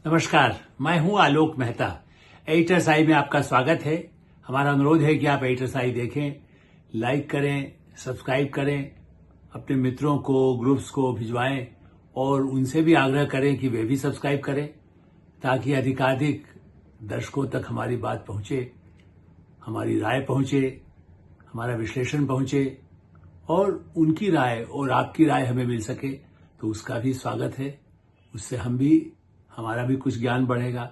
नमस्कार, मैं हूं आलोक मेहता। एडिटर्स आई में आपका स्वागत है। हमारा अनुरोध है कि आप एडिटर्स आई देखें, लाइक करें, सब्सक्राइब करें, अपने मित्रों को, ग्रुप्स को भिजवाएं और उनसे भी आग्रह करें कि वे भी सब्सक्राइब करें ताकि अधिकाधिक दर्शकों तक हमारी बात पहुंचे, हमारी राय पहुंचे, हमारा विश्लेषण पहुंचे और उनकी राय और आपकी राय हमें मिल सके तो उसका भी स्वागत है। उससे हमारा भी कुछ ज्ञान बढ़ेगा,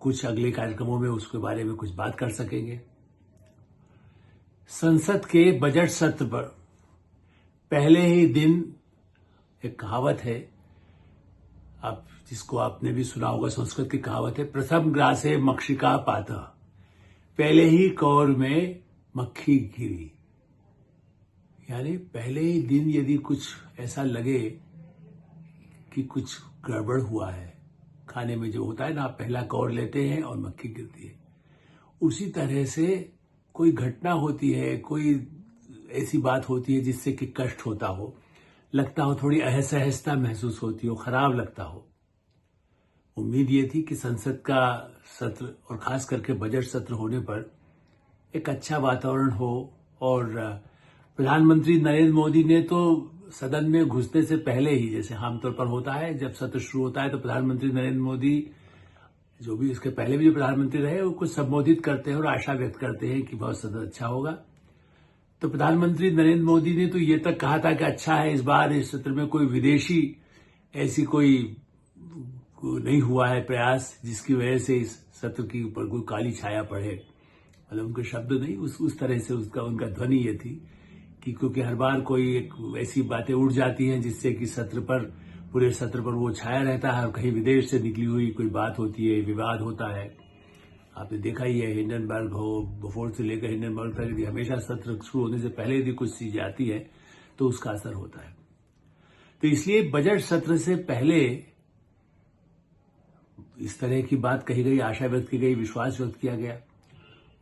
कुछ अगले कार्यक्रमों में उसके बारे में कुछ बात कर सकेंगे। संसद के बजट सत्र पर पहले ही दिन एक कहावत है, आप जिसको आपने भी सुना होगा, संस्कृत की कहावत है, प्रथम ग्रासे मक्षिका पातः, पहले ही कौर में मक्खी गिरी। यानी पहले ही दिन यदि कुछ ऐसा लगे कि कुछ गड़बड़ हुआ है, खाने में जो होता है ना, आप पहला कौर लेते हैं और मक्खी गिरती है, उसी तरह से कोई घटना होती है, कोई ऐसी बात होती है जिससे कि कष्ट होता हो, लगता हो थोड़ी असहजता महसूस होती हो, खराब लगता हो। उम्मीद ये थी कि संसद का सत्र और खास करके बजट सत्र होने पर एक अच्छा वातावरण हो और प्रधानमंत्री नरेंद्र मोदी ने तो सदन में घुसने से पहले ही, जैसे आमतौर पर होता है जब सत्र शुरू होता है तो प्रधानमंत्री नरेंद्र मोदी, जो भी इसके पहले भी जो प्रधानमंत्री रहे, वो कुछ संबोधित करते हैं और आशा व्यक्त करते हैं कि बहुत सदन अच्छा होगा। तो प्रधानमंत्री नरेंद्र मोदी ने तो ये तक कहा था कि अच्छा है इस बार इस सत्र में कोई विदेशी ऐसी कोई नहीं हुआ है प्रयास जिसकी वजह से इस सत्र के ऊपर कोई काली छाया पड़े। मतलब उनके शब्द नहीं, उस तरह से उनका ध्वनि ये थी कि क्योंकि हर बार कोई एक ऐसी बातें उड़ जाती हैं जिससे कि पूरे सत्र पर वो छाया रहता है और कहीं विदेश से निकली हुई कोई बात होती है, विवाद होता है। आपने देखा ही है, हिंडनबर्ग हो, बोफोर्स से लेकर हिंडनबर्ग तक यदि हमेशा सत्र शुरू होने से पहले यदि कुछ चीजें आती है तो उसका असर होता है। तो इसलिए बजट सत्र से पहले इस तरह की बात कही गई, आशा व्यक्त की गई, विश्वास व्यक्त किया गया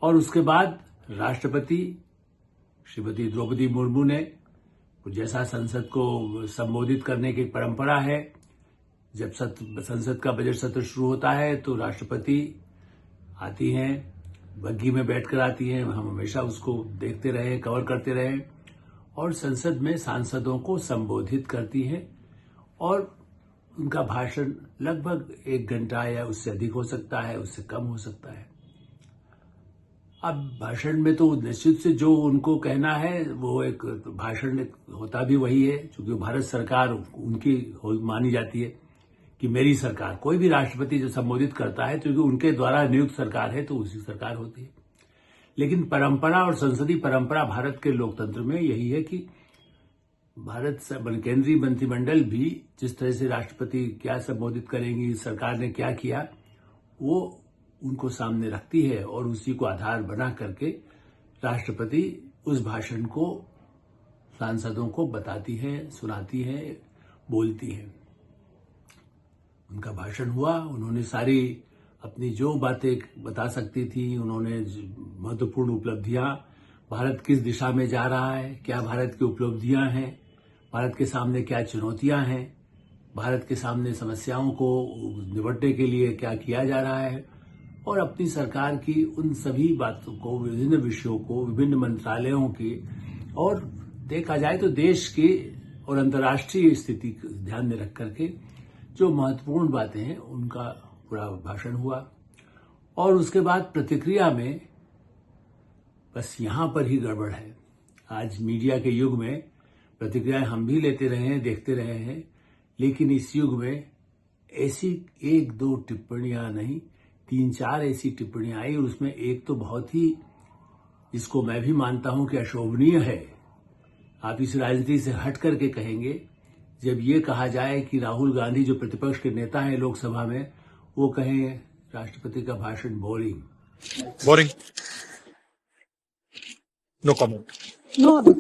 और उसके बाद राष्ट्रपति श्रीमती द्रौपदी मुर्मू ने, जैसा संसद को संबोधित करने की परंपरा है, जब संसद का बजट सत्र शुरू होता है तो राष्ट्रपति आती हैं, बग्गी में बैठकर आती हैं, हम हमेशा उसको देखते रहे, कवर करते रहे और संसद में सांसदों को संबोधित करती हैं और उनका भाषण लगभग 1 घंटा या उससे अधिक हो सकता है, उससे कम हो सकता है। अब भाषण में तो निश्चित से जो उनको कहना है वो एक भाषण होता भी वही है, क्योंकि भारत सरकार उनकी मानी जाती है कि मेरी सरकार, कोई भी राष्ट्रपति जो संबोधित करता है क्योंकि उनके द्वारा नियुक्त सरकार है तो उसी सरकार होती है। लेकिन परंपरा और संसदीय परंपरा भारत के लोकतंत्र में यही है कि केंद्रीय मंत्रिमंडल भी जिस तरह से राष्ट्रपति क्या संबोधित करेंगी, सरकार ने क्या किया, वो उनको सामने रखती है और उसी को आधार बना करके राष्ट्रपति उस भाषण को सांसदों को बताती है, सुनाती है, बोलती है। उनका भाषण हुआ, उन्होंने सारी अपनी जो बातें बता सकती थी, उन्होंने महत्वपूर्ण उपलब्धियां, भारत किस दिशा में जा रहा है, क्या भारत की उपलब्धियां हैं, भारत के सामने क्या चुनौतियां हैं, भारत के सामने समस्याओं को निपटने के लिए क्या किया जा रहा है और अपनी सरकार की उन सभी बातों को, विभिन्न विषयों को, विभिन्न मंत्रालयों की और देखा जाए तो देश की और अंतर्राष्ट्रीय स्थिति को ध्यान में रख करके जो महत्वपूर्ण बातें हैं उनका पूरा भाषण हुआ। और उसके बाद प्रतिक्रिया में बस यहां पर ही गड़बड़ है। आज मीडिया के युग में प्रतिक्रियाएं हम भी लेते रहे हैं, देखते रहे हैं, लेकिन इस युग में ऐसी 1-2 टिप्पणियां नहीं, 3-4 ऐसी टिप्पणियां आई और उसमें एक तो बहुत ही, जिसको मैं भी मानता हूं कि अशोभनीय है। आप इस राजनीति से हट करके कहेंगे जब ये कहा जाए कि राहुल गांधी जो प्रतिपक्ष के नेता हैं लोकसभा में, वो कहें राष्ट्रपति का भाषण boring. No comment. No, the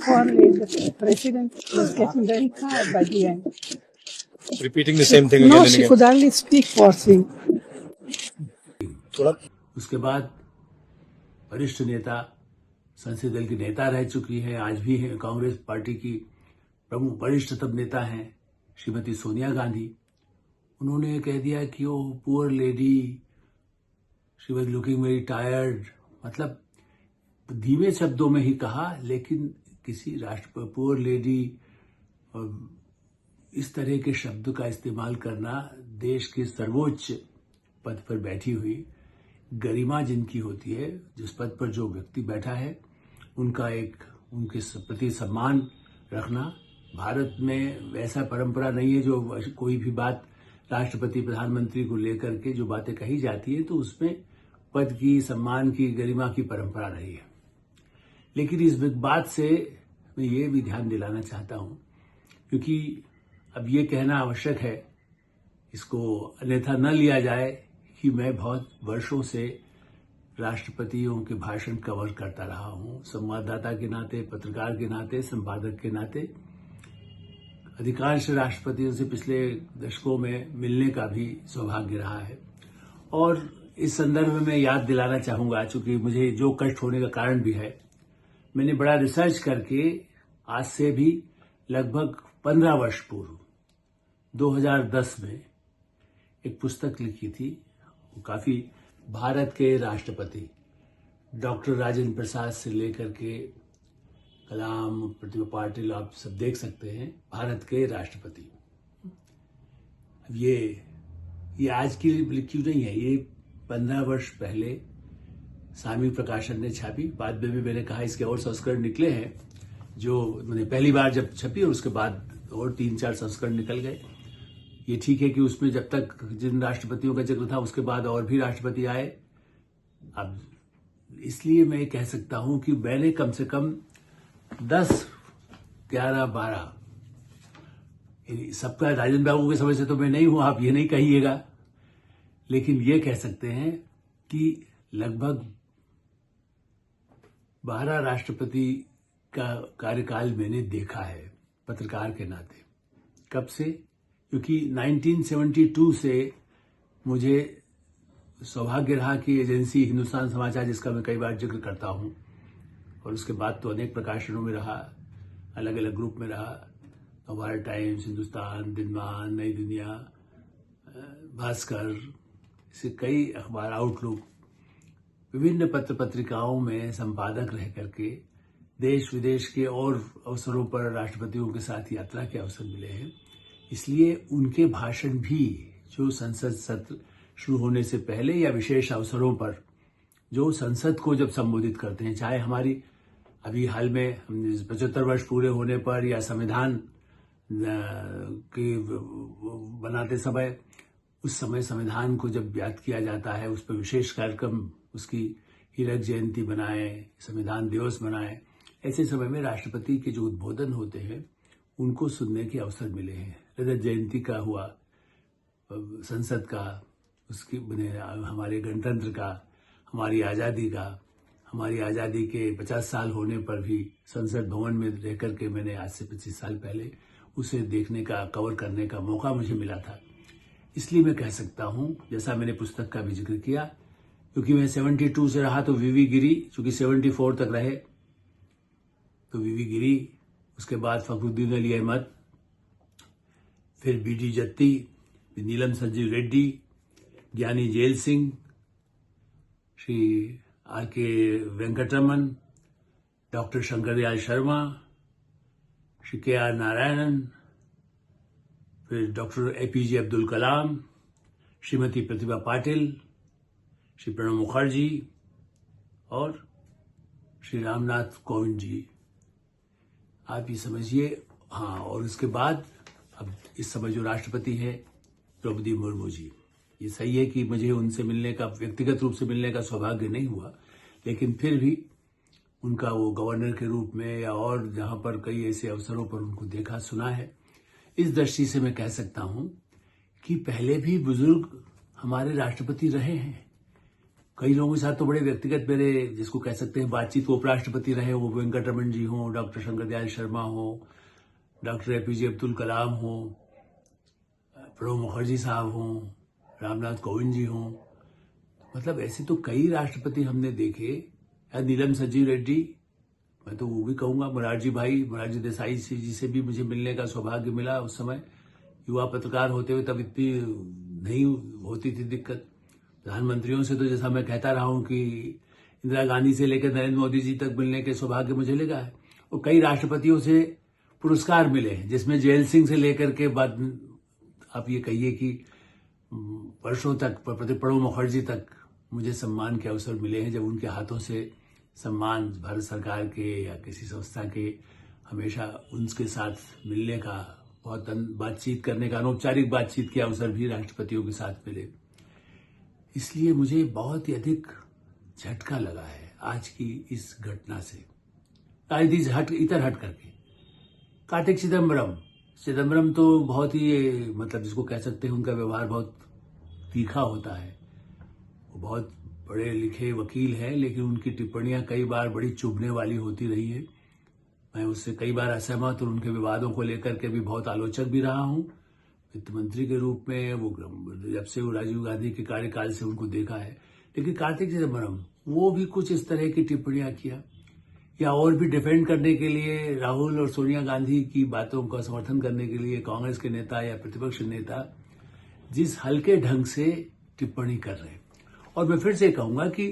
president was getting very tired by the end. Repeating the same thing again No, and she again. could hardly speak for him. थोड़ा उसके बाद वरिष्ठ नेता, संसदीय दल की नेता रह चुकी हैं, आज भी हैं, कांग्रेस पार्टी की प्रमुख वरिष्ठतम नेता हैं श्रीमती सोनिया गांधी, उन्होंने कह दिया कि वो poor lady, she was looking very tired, मतलब धीमे शब्दों में ही कहा, लेकिन किसी राष्ट्र पुअर लेडी इस तरह के शब्द का इस्तेमाल करना, देश के सर्वोच्च पद पर बैठी हुई गरिमा जिनकी होती है, जिस पद पर जो व्यक्ति बैठा है, उनका उनके प्रति सम्मान रखना। भारत में वैसा परंपरा नहीं है जो कोई भी बात राष्ट्रपति प्रधानमंत्री को लेकर के जो बातें कही जाती है तो उसमें पद की, सम्मान की, गरिमा की परंपरा रही है। लेकिन इस बात से मैं ये भी ध्यान दिलाना चाहता हूं, क्योंकि अब ये कहना आवश्यक है, इसको अन्यथा न लिया जाए कि मैं बहुत वर्षों से राष्ट्रपतियों के भाषण कवर करता रहा हूं, संवाददाता के नाते, पत्रकार के नाते, संपादक के नाते। अधिकांश राष्ट्रपतियों से पिछले दशकों में मिलने का भी सौभाग्य रहा है। और इस संदर्भ में मैं याद दिलाना चाहूंगा, चूंकि मुझे जो कष्ट होने का कारण भी है, मैंने बड़ा रिसर्च करके आज से भी लगभग 15 वर्ष पूर्व 2010 में एक पुस्तक लिखी थी। वो काफी भारत के राष्ट्रपति डॉक्टर राजेंद्र प्रसाद से लेकर के कलाम, प्रतिभा पाटिल, आप सब देख सकते हैं, भारत के राष्ट्रपति। अब ये आज की लिखी नहीं है, ये 15 वर्ष पहले सामयिक प्रकाशन ने छापी। बाद में भी मैंने कहा इसके और संस्करण निकले हैं, जो मैंने पहली बार जब छपी और उसके बाद और 3-4 संस्करण निकल गए। ये ठीक है कि उसमें जब तक जिन राष्ट्रपतियों का जिक्र था उसके बाद और भी राष्ट्रपति आए। अब इसलिए मैं कह सकता हूं कि मैंने कम से कम 10, 11, 12 सबका राजेंद्र बाबू के समय से तो मैं नहीं हूं, आप ये नहीं कहिएगा, लेकिन ये कह सकते हैं कि लगभग 12 राष्ट्रपति का कार्यकाल मैंने देखा है पत्रकार के नाते। कब से? क्योंकि 1972 से मुझे सौभाग्य रहा कि एजेंसी हिंदुस्तान समाचार, जिसका मैं कई बार जिक्र करता हूं, और उसके बाद तो अनेक प्रकाशनों में रहा, अलग अलग ग्रुप में रहा, भारत टाइम्स, हिंदुस्तान, दिनमान, नई दुनिया, भास्कर, ऐसे कई अखबार, आउटलुक, विभिन्न पत्र पत्रिकाओं में संपादक रह करके देश विदेश के और अवसरों पर राष्ट्रपतियों के साथ यात्रा के अवसर मिले हैं। इसलिए उनके भाषण भी जो संसद सत्र शुरू होने से पहले या विशेष अवसरों पर जो संसद को जब संबोधित करते हैं, चाहे हमारी अभी हाल में 75 वर्ष पूरे होने पर या संविधान के बनाते समय, उस समय संविधान को जब याद किया जाता है, उस पर विशेष कार्यक्रम, उसकी हीरक जयंती बनाए, संविधान दिवस बनाए, ऐसे समय में राष्ट्रपति के जो उद्बोधन होते हैं उनको सुनने के अवसर मिले हैं। रजत जयंती का हुआ, संसद का, उसकी हमारे गणतंत्र का, हमारी आज़ादी का, हमारी आज़ादी के 50 साल होने पर भी संसद भवन में रह करके मैंने आज से 25 साल पहले उसे देखने का, कवर करने का मौका मुझे मिला था। इसलिए मैं कह सकता हूं, जैसा मैंने पुस्तक का भी जिक्र किया, क्योंकि मैं 72 से रहा तो वीवी गिरी, चूंकि 74 तक रहे तो वीवी गिरी, उसके बाद फखरुद्दीन अली अहमद, फिर बीडी जत्ती, नीलम संजीव रेड्डी, ज्ञानी जेल सिंह, श्री आर.के. वेंकटरमन, डॉक्टर शंकरदयाल शर्मा, श्री के.आर. नारायणन, फिर डॉक्टर एपीजे अब्दुल कलाम, श्रीमती प्रतिभा पाटिल, श्री प्रणब मुखर्जी और श्री रामनाथ कोविंद जी। आप ये समझिए। हाँ, और उसके बाद अब इस समय जो राष्ट्रपति है द्रौपदी मुर्मू जी। ये सही है कि मुझे उनसे मिलने का, व्यक्तिगत रूप से मिलने का सौभाग्य नहीं हुआ, लेकिन फिर भी उनका वो गवर्नर के रूप में या और जहां पर कई ऐसे अवसरों पर उनको देखा, सुना है। इस दृष्टि से मैं कह सकता हूं कि पहले भी बुजुर्ग हमारे राष्ट्रपति रहे हैं। कई लोगों के साथ तो बड़े व्यक्तिगत मेरे, जिसको कह सकते हैं बातचीत, उपराष्ट्रपति रहे, वो वेंकटरमन जी हों, डॉक्टर शंकरदयाल शर्मा हो, डॉक्टर एपीजे अब्दुल कलाम हो, प्रणब मुखर्जी साहब हों, रामनाथ कोविंद जी हों, मतलब ऐसे तो कई राष्ट्रपति हमने देखे। या नीलम संजीव रेड्डी, मैं तो वो भी कहूंगा, मोरारजी देसाई जी से भी मुझे मिलने का सौभाग्य मिला उस समय। युवा पत्रकार होते हुए तब इतनी नहीं होती थी दिक्कत। प्रधानमंत्रियों से तो जैसा मैं कहता रहा हूं कि इंदिरा गांधी से लेकर नरेंद्र मोदी जी तक मिलने के सौभाग्य मुझे लगा है, और कई राष्ट्रपतियों से पुरस्कार मिले हैं, जिसमें जेल सिंह से लेकर के बाद आप ये कहिए कि वर्षों तक प्रणब मुखर्जी तक मुझे सम्मान के अवसर मिले हैं, जब उनके हाथों से सम्मान भारत सरकार के या किसी संस्था के हमेशा उनके साथ मिलने का, बहुत बातचीत करने का, अनौपचारिक बातचीत के अवसर भी राष्ट्रपतियों के साथ मिले। इसलिए मुझे बहुत ही अधिक झटका लगा है आज की इस घटना से। इतर हट करके कार्तिक चिदम्बरम तो बहुत ही मतलब जिसको कह सकते हैं उनका व्यवहार बहुत तीखा होता है। वो बहुत पढ़े लिखे वकील हैं, लेकिन उनकी टिप्पणियां कई बार बड़ी चुभने वाली होती रही है। मैं उससे कई बार असहमत और उनके विवादों को लेकर के भी बहुत आलोचक भी रहा हूं। वित्त मंत्री के रूप में वो जब से वो राजीव गांधी के कार्यकाल से उनको देखा है। लेकिन कार्तिक चिदम्बरम वो भी कुछ इस तरह की टिप्पणियां किया, या और भी डिफेंड करने के लिए राहुल और सोनिया गांधी की बातों का समर्थन करने के लिए कांग्रेस के नेता या प्रतिपक्ष नेता जिस हल्के ढंग से टिप्पणी कर रहे हैं। और मैं फिर से कहूंगा कि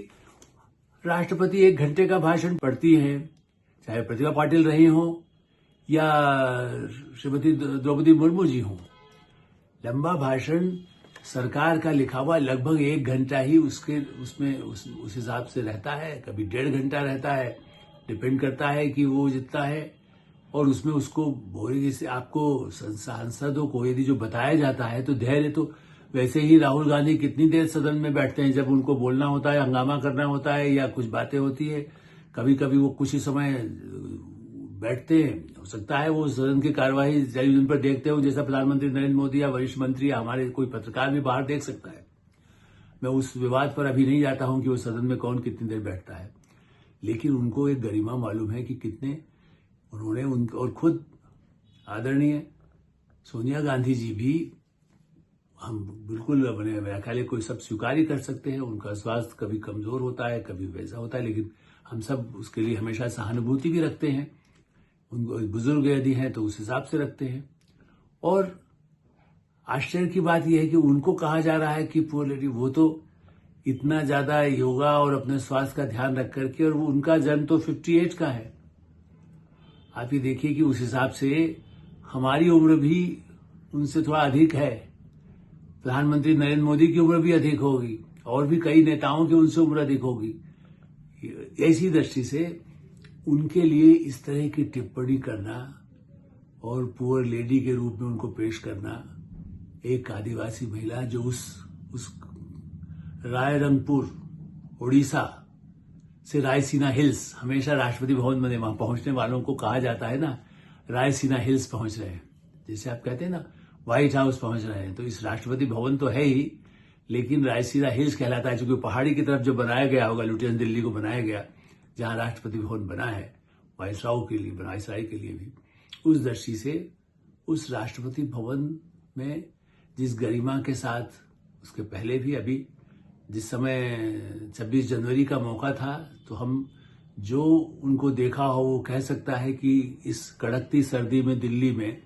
राष्ट्रपति 1 घंटे का भाषण पढ़ती हैं, चाहे प्रतिभा पाटिल रही हो या श्रीमती द्रौपदी मुर्मू जी हो। लंबा भाषण सरकार का लिखा हुआ लगभग 1 घंटा ही उसमें उस हिसाब से रहता है, कभी 1.5 घंटा रहता है, डिपेंड करता है कि वो जितना है। और उसमें उसको बोरी से आपको सांसदों को यदि जो बताया जाता है तो धैर्य, तो वैसे ही राहुल गांधी कितनी देर सदन में बैठते हैं, जब उनको बोलना होता है, हंगामा करना होता है या कुछ बातें होती है, कभी कभी वो कुछ ही समय बैठते हैं। हो सकता है वो सदन की कार्यवाही टेलीविजन पर देखते हो, जैसा प्रधानमंत्री नरेंद्र मोदी या वरिष्ठ मंत्री या हमारे कोई पत्रकार भी बाहर देख सकता है। मैं उस विवाद पर अभी नहीं जाता हूं कि वो सदन में कौन कितनी देर बैठता है, लेकिन उनको एक गरिमा मालूम है कि कितने उन्होंने और खुद आदरणीय सोनिया गांधी जी भी, हम बिल्कुल अपने मेरा ख्याल है कोई सब स्वीकार ही कर सकते हैं, उनका स्वास्थ्य कभी कमजोर होता है, कभी वैसा होता है, लेकिन हम सब उसके लिए हमेशा सहानुभूति भी रखते हैं। उनको बुजुर्ग यदि हैं तो उस हिसाब से रखते हैं। और आश्चर्य की बात यह है कि उनको कहा जा रहा है कि पुअर लेडी, वो तो इतना ज्यादा योगा और अपने स्वास्थ्य का ध्यान रख करके, और वो उनका जन्म तो 58 का है। आप ये देखिए कि उस हिसाब से हमारी उम्र भी उनसे थोड़ा अधिक है। प्रधानमंत्री नरेंद्र मोदी की उम्र भी अधिक होगी, और भी कई नेताओं की उनसे उम्र अधिक होगी। ऐसी दृष्टि से उनके लिए इस तरह की टिप्पणी करना और पुअर लेडी के रूप में उनको पेश करना, एक आदिवासी महिला जो उस रायरंगपुर उड़ीसा से रायसीना हिल्स, हमेशा राष्ट्रपति भवन में वहां पहुंचने वालों को कहा जाता है ना, रायसीना हिल्स पहुंच रहे हैं, जैसे आप कहते हैं ना व्हाइट हाउस पहुंच रहे हैं। तो इस राष्ट्रपति भवन तो है ही, लेकिन रायसीना हिल्स कहलाता है, क्योंकि पहाड़ी की तरफ जो बनाया गया होगा, लुटियंस दिल्ली को बनाया गया, जहां राष्ट्रपति भवन बना है, वायसराय के लिए भी। उस दृष्टि से उस राष्ट्रपति भवन में जिस गरिमा के साथ, उसके पहले भी अभी जिस समय 26 जनवरी का मौका था, तो हम जो उनको देखा हो वो कह सकता है कि इस कड़कती सर्दी में दिल्ली में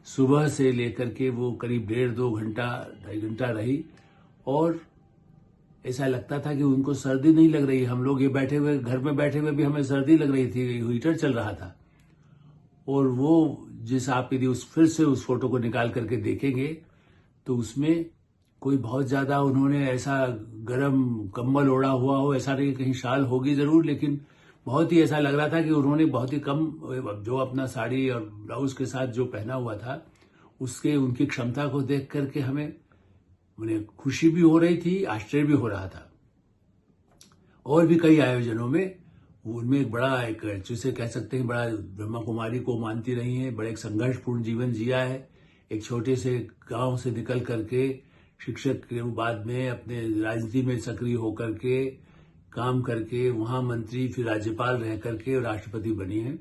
सुबह से लेकर के वो करीब 1.5-2 घंटा 2.5 घंटा रही, और ऐसा लगता था कि उनको सर्दी नहीं लग रही। हम लोग ये बैठे हुए घर में बैठे हुए भी हमें सर्दी लग रही थी, हीटर चल रहा था। और वो जिस आप यदि फिर से उस फोटो को निकाल करके देखेंगे तो उसमें कोई बहुत ज्यादा उन्होंने ऐसा गर्म कंबल ओढ़ा हुआ हो, ऐसा नहीं, कहीं शाल होगी जरूर, लेकिन बहुत ही ऐसा लग रहा था कि उन्होंने बहुत ही कम, जो अपना साड़ी और ब्लाउज के साथ जो पहना हुआ था, उसके उनकी क्षमता को देख करके हमें खुशी भी हो रही थी, आश्चर्य भी हो रहा था। और भी कई आयोजनों में उनमें एक बड़ा, एक जिसे कह सकते हैं बड़ा, ब्रह्मा कुमारी को मानती रही हैं, बड़ा एक संघर्षपूर्ण जीवन जिया है। एक छोटे से गांव से निकल करके शिक्षक के बाद में अपने राजनीति में सक्रिय होकर के काम करके वहां मंत्री, फिर राज्यपाल रह करके राष्ट्रपति बनी है।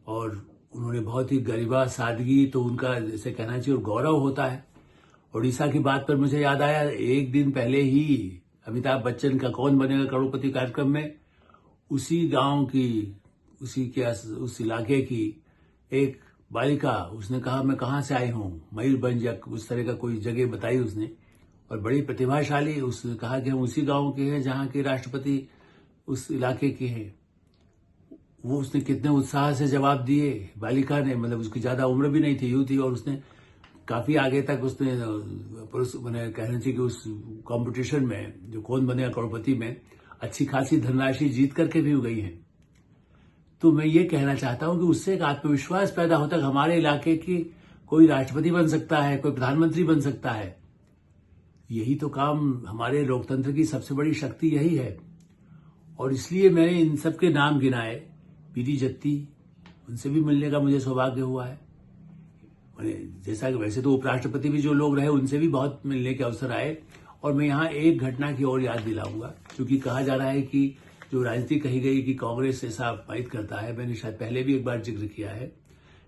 और उन्होंने बहुत ही गरिमा, सादगी, तो उनका जैसे कहना चाहिए और गौरव होता है। उड़ीसा की बात पर मुझे याद आया, एक दिन पहले ही अमिताभ बच्चन का कौन बनेगा करोड़पति कार्यक्रम में उसी गांव की, उस इलाके की एक बालिका, उसने कहा मैं कहाँ से आई हूँ, मयूरभंज या उस तरह का कोई जगह बताई उसने, और बड़ी प्रतिभाशाली, उसने कहा कि हम उसी गांव के हैं जहाँ के राष्ट्रपति उस इलाके के हैं। वो उसने कितने उत्साह से जवाब दिए, बालिका ने, मतलब उसकी ज्यादा उम्र भी नहीं थी, यूं थी, और उसने काफी आगे तक उसने मैंने कहना चाहिए कि उस कंपटीशन में जो कौन बनेगा करोड़पति में अच्छी खासी धनराशि जीत करके भी गई है। तो मैं ये कहना चाहता हूं कि उससे एक आत्मविश्वास पैदा होता है हमारे इलाके की कोई राष्ट्रपति बन सकता है, कोई प्रधानमंत्री बन सकता है। यही तो काम, हमारे लोकतंत्र की सबसे बड़ी शक्ति यही है। और इसलिए मैंने इन सब के नाम गिनाए। पीडी जत्ती, उनसे भी मिलने का मुझे सौभाग्य हुआ है। जैसा कि वैसे तो उपराष्ट्रपति भी जो लोग रहे उनसे भी बहुत मिलने के अवसर आए। और मैं यहाँ एक घटना की और याद दिलाऊंगा, क्योंकि कहा जा रहा है कि जो राजनीति कही गई कि कांग्रेस ऐसा अपमानित करता है, मैंने शायद पहले भी एक बार जिक्र किया है।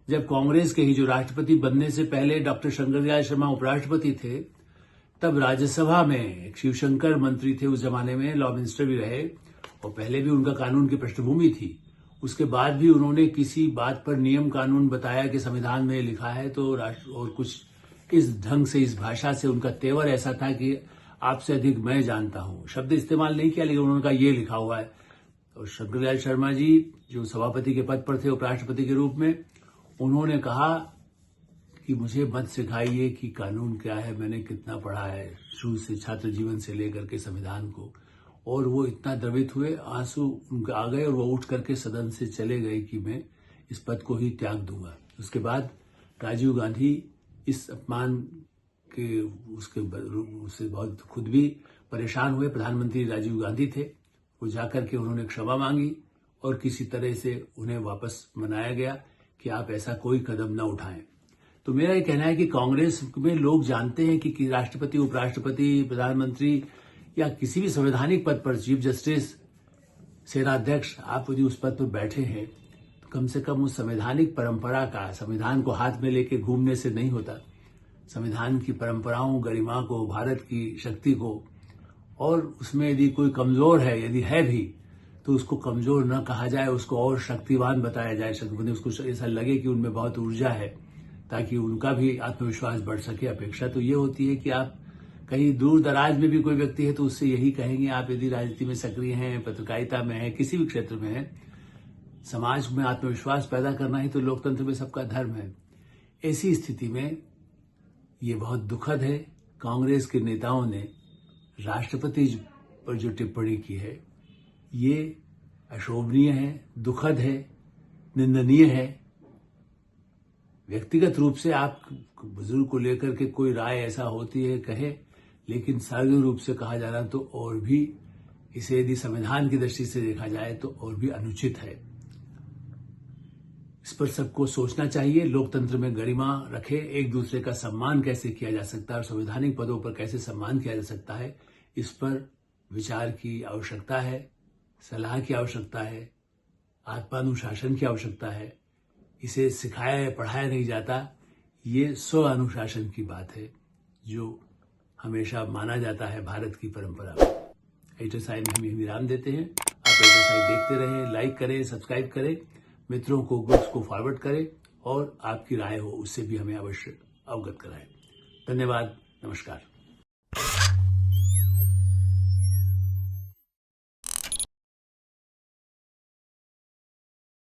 जब कांग्रेस के ही जो राष्ट्रपति बनने से पहले डॉक्टर शंकरदयाल शर्मा उपराष्ट्रपति थे, तब राज्यसभा में एक शिवशंकर मंत्री थे, उस जमाने में लॉ मिनिस्टर भी रहे, और पहले भी उनका कानून की पृष्ठभूमि थी। उसके बाद भी उन्होंने किसी बात पर नियम कानून बताया कि संविधान में लिखा है, तो राष्ट्र और कुछ इस ढंग से, इस भाषा से उनका तेवर ऐसा था कि आपसे अधिक मैं जानता हूं। शब्द इस्तेमाल नहीं किया, लेकिन उन्होंने कहा ये लिखा हुआ है। और शंकरदयाल शर्मा जी जो सभापति के पद पर थे उपराष्ट्रपति के रूप में, उन्होंने कहा कि मुझे मत सिखाइए कि कानून क्या है, मैंने कितना पढ़ा है शुरू से, छात्र जीवन से लेकर के संविधान को। और वो इतना द्रवित हुए, आंसू उनके आ गए, और वो उठ करके सदन से चले गए कि मैं इस पद को ही त्याग दूंगा। उसके बाद राजीव गांधी इस अपमान के उससे बहुत खुद भी परेशान हुए। प्रधानमंत्री राजीव गांधी थे, वो जाकर के उन्होंने क्षमा मांगी, और किसी तरह से उन्हें वापस मनाया गया कि आप ऐसा कोई कदम न उठाएं। तो मेरा ये कहना है कि कांग्रेस में लोग जानते हैं कि राष्ट्रपति, उपराष्ट्रपति, प्रधानमंत्री या किसी भी संवैधानिक पद पर, चीफ जस्टिस, सेनाध्यक्ष, आप यदि उस पद पर बैठे हैं तो कम से कम उस संवैधानिक परंपरा का, संविधान को हाथ में लेके घूमने से नहीं होता। संविधान की परंपराओं, गरिमा को, भारत की शक्ति को, और उसमें यदि कोई कमजोर है, यदि है भी, तो उसको कमजोर न कहा जाए, उसको और शक्तिवान बताया जाए। शक्तिवान, उसको ऐसा लगे कि उनमें बहुत ऊर्जा है, ताकि उनका भी आत्मविश्वास बढ़ सके। अपेक्षा तो ये होती है कि आप कहीं दूर दराज में भी कोई व्यक्ति है तो उससे यही कहेंगे, आप यदि राजनीति में सक्रिय हैं, पत्रकारिता में हैं, किसी भी क्षेत्र में हैं, समाज में आत्मविश्वास पैदा करना ही तो लोकतंत्र में सबका धर्म है। ऐसी स्थिति में ये बहुत दुखद है, कांग्रेस के नेताओं ने राष्ट्रपति पर जो टिप्पणी की है, ये अशोभनीय है, दुखद है, निंदनीय है। व्यक्तिगत रूप से आप बुजुर्ग को लेकर के कोई राय ऐसा होती है कहे, लेकिन सार्वजनिक रूप से कहा जाना तो और भी, इसे यदि संविधान की दृष्टि से देखा जाए तो और भी अनुचित है। इस पर सबको सोचना चाहिए। लोकतंत्र में गरिमा रखे, एक दूसरे का सम्मान कैसे किया जा सकता है और संवैधानिक पदों पर कैसे सम्मान किया जा सकता है, इस पर विचार की आवश्यकता है, सलाह की आवश्यकता है, आत्मानुशासन की आवश्यकता है। इसे सिखाया पढ़ाया नहीं जाता। ये स्व अनुशासन की बात है जो हमेशा माना जाता है भारत की परंपरा में। एटरसाई में हम विराम देते हैं। आप एटरसाई देखते रहें, लाइक करें, सब्सक्राइब करें, मित्रों को, ग्रुप्स को फॉरवर्ड करें, और आपकी राय हो उससे भी हमें अवश्य अवगत कराएं। धन्यवाद, नमस्कार।